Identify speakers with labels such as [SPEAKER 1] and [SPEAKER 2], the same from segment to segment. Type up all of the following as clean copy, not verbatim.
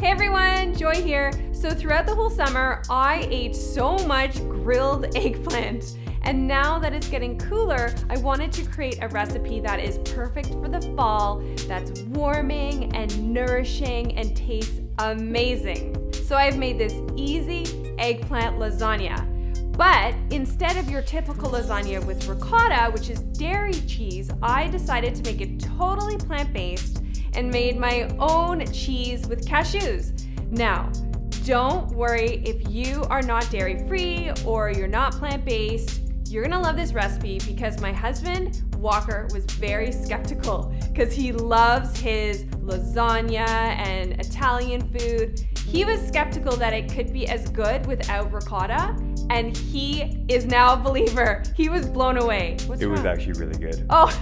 [SPEAKER 1] Hey everyone, Joy here. So throughout the whole summer, I ate so much grilled eggplant. And now that it's getting cooler, I wanted to create a recipe that is perfect for the fall, that's warming and nourishing and tastes amazing. So I've made this easy eggplant lasagna. But instead of your typical lasagna with ricotta, which is dairy cheese, I decided to make it totally plant-based and made my own cheese with cashews. Now, don't worry if you are not dairy-free or you're not plant-based. You're gonna love this recipe because my husband, Walker, was very skeptical because he loves his lasagna and Italian food. He was skeptical that it could be as good without ricotta, and he is now a believer. He was blown away. What's wrong?
[SPEAKER 2] It was actually really good.
[SPEAKER 1] Oh.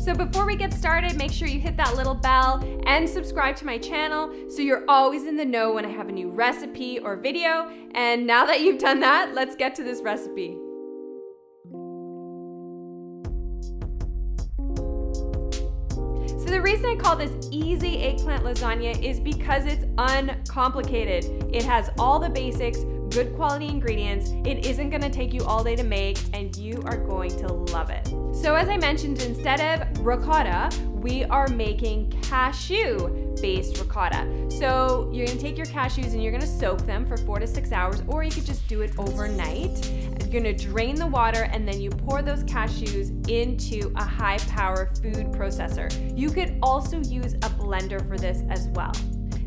[SPEAKER 1] So before we get started, make sure you hit that little bell and subscribe to my channel so you're always in the know when I have a new recipe or video. And now that you've done that, let's get to this recipe. So the reason I call this easy eggplant lasagna is because it's uncomplicated. It has all the basics, good quality ingredients. It isn't gonna take you all day to make, and you are going to love it. So as I mentioned, instead of ricotta, we are making cashew-based ricotta. So you're gonna take your cashews and you're gonna soak them for 4 to 6 hours, or you could just do it overnight. You're gonna drain the water and then you pour those cashews into a high-power food processor. You could also use a blender for this as well.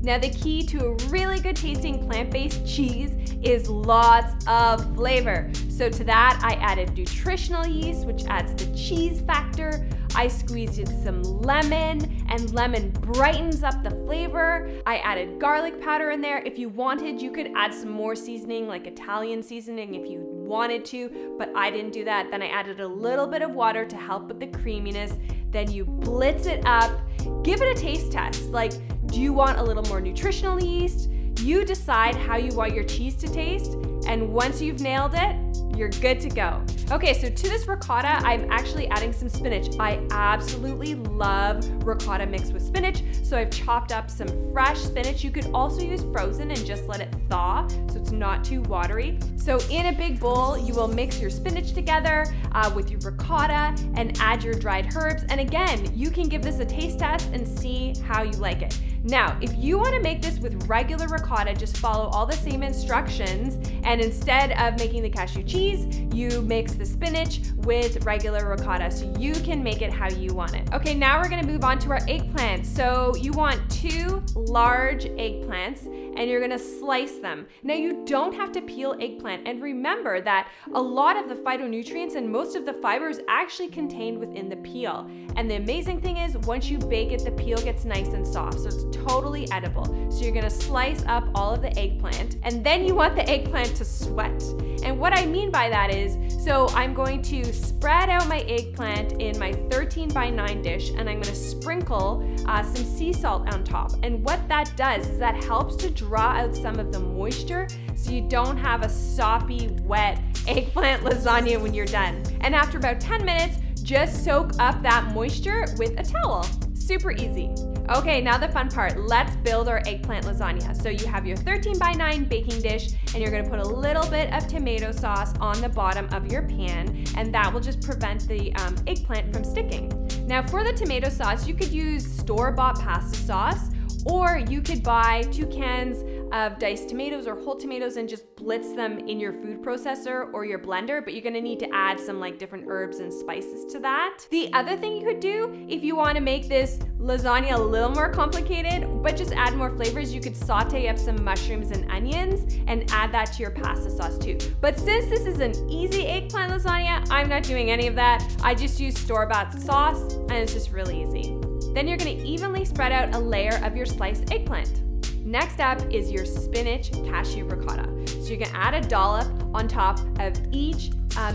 [SPEAKER 1] Now the key to a really good tasting plant-based cheese is lots of flavor. So to that, I added nutritional yeast, which adds the cheese factor. I squeezed in some lemon, and lemon brightens up the flavor. I added garlic powder in there. If you wanted, you could add some more seasoning, like Italian seasoning if you wanted to, but I didn't do that. Then I added a little bit of water to help with the creaminess. Then you blitz it up. Give it a taste test. Like, do you want a little more nutritional yeast? You decide how you want your cheese to taste, and once you've nailed it, you're good to go. Okay, so to this ricotta, I'm actually adding some spinach. I absolutely love ricotta mixed with spinach, so I've chopped up some fresh spinach. You could also use frozen and just let it thaw, so it's not too watery. So in a big bowl, you will mix your spinach together with your ricotta and add your dried herbs. And again, you can give this a taste test and see how you like it. Now, if you want to make this with regular ricotta, just follow all the same instructions, and instead of making the cashew cheese, you mix the spinach with regular ricotta, so you can make it how you want it. Okay, now we're going to move on to our eggplants. So you want 2 large eggplants, and you're going to slice them. Now, you don't have to peel eggplant, and remember that a lot of the phytonutrients and most of the fiber is actually contained within the peel. And the amazing thing is, once you bake it, the peel gets nice and soft, so it's totally edible. So you're gonna slice up all of the eggplant, and then you want the eggplant to sweat. And what I mean by that is, so I'm going to spread out my eggplant in my 13x9 dish, and I'm gonna sprinkle some sea salt on top. And what that does is that helps to draw out some of the moisture so you don't have a soppy, wet eggplant lasagna when you're done. And after about 10 minutes, just soak up that moisture with a towel. Super easy. Okay, now the fun part. Let's build our eggplant lasagna. So you have your 13x9 baking dish, and you're gonna put a little bit of tomato sauce on the bottom of your pan, and that will just prevent the eggplant from sticking. Now for the tomato sauce, you could use store-bought pasta sauce, or you could buy 2 cans of diced tomatoes or whole tomatoes and just blitz them in your food processor or your blender, but you're gonna need to add some like different herbs and spices to that. The other thing you could do, if you wanna make this lasagna a little more complicated, but just add more flavors, you could saute up some mushrooms and onions and add that to your pasta sauce too. But since this is an easy eggplant lasagna, I'm not doing any of that. I just use store-bought sauce, and it's just really easy. Then you're gonna evenly spread out a layer of your sliced eggplant. Next up is your spinach cashew ricotta. So you're gonna add a dollop on top of each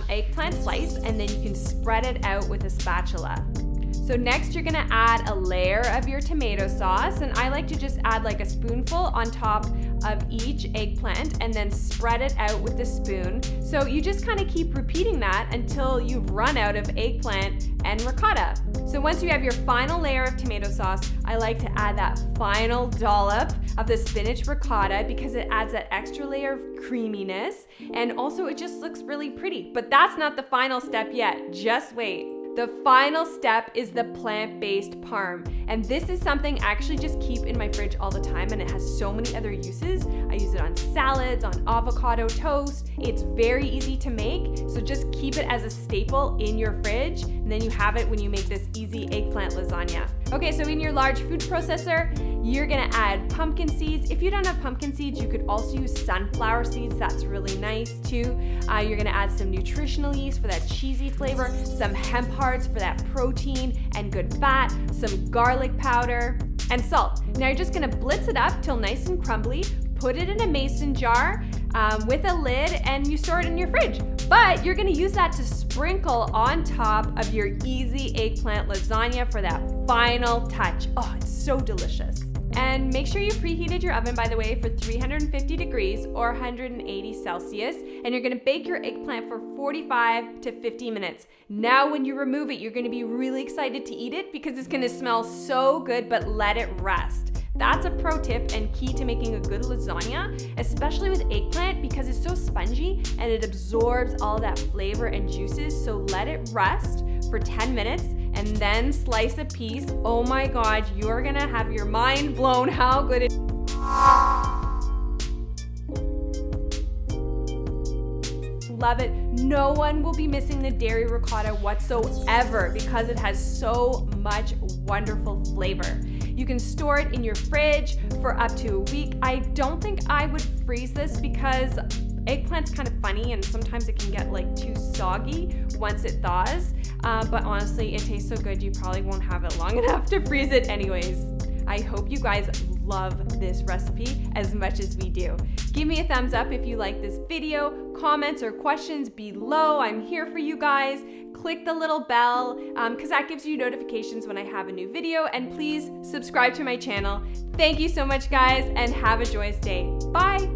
[SPEAKER 1] eggplant slice, and then you can spread it out with a spatula. So next you're gonna add a layer of your tomato sauce, and I like to just add like a spoonful on top of each eggplant and then spread it out with the spoon. So you just kind of keep repeating that until you've run out of eggplant and ricotta. So once you have your final layer of tomato sauce, I like to add that final dollop of the spinach ricotta because it adds that extra layer of creaminess, and also it just looks really pretty. But that's not the final step yet, just wait. The final step is the plant-based parm. And this is something I actually just keep in my fridge all the time, and it has so many other uses. I use it on salads, on avocado toast. It's very easy to make, so just keep it as a staple in your fridge, and then you have it when you make this easy eggplant lasagna. Okay, so in your large food processor, you're gonna add pumpkin seeds. If you don't have pumpkin seeds, you could also use sunflower seeds. That's really nice too. You're gonna add some nutritional yeast for that cheesy flavor, some hemp hearts for that protein and good fat, some garlic powder, and salt. Now you're just gonna blitz it up till nice and crumbly, put it in a mason jar with a lid, and you store it in your fridge. But you're gonna use that to sprinkle on top of your easy eggplant lasagna for that final touch. Oh, it's so delicious. And make sure you preheated your oven, by the way, for 350 degrees or 180 Celsius. And you're gonna bake your eggplant for 45 to 50 minutes. Now when you remove it, you're gonna be really excited to eat it because it's gonna smell so good, but let it rest. That's a pro tip and key to making a good lasagna, especially with eggplant because it's so spongy and it absorbs all that flavor and juices. So let it rest for 10 minutes and then slice a piece. Oh my God, you're gonna have your mind blown how good it is. Love it. No one will be missing the dairy ricotta whatsoever because it has so much wonderful flavor. You can store it in your fridge for up to a week. I don't think I would freeze this because eggplant's kind of funny and sometimes it can get like too soggy once it thaws. But honestly, it tastes so good you probably won't have it long enough to freeze it anyways. I hope you guys love this recipe as much as we do. Give me a thumbs up if you like this video, comments or questions below. I'm here for you guys. Click the little bell because that gives you notifications when I have a new video, and please subscribe to my channel. Thank you so much guys, and have a joyous day. Bye.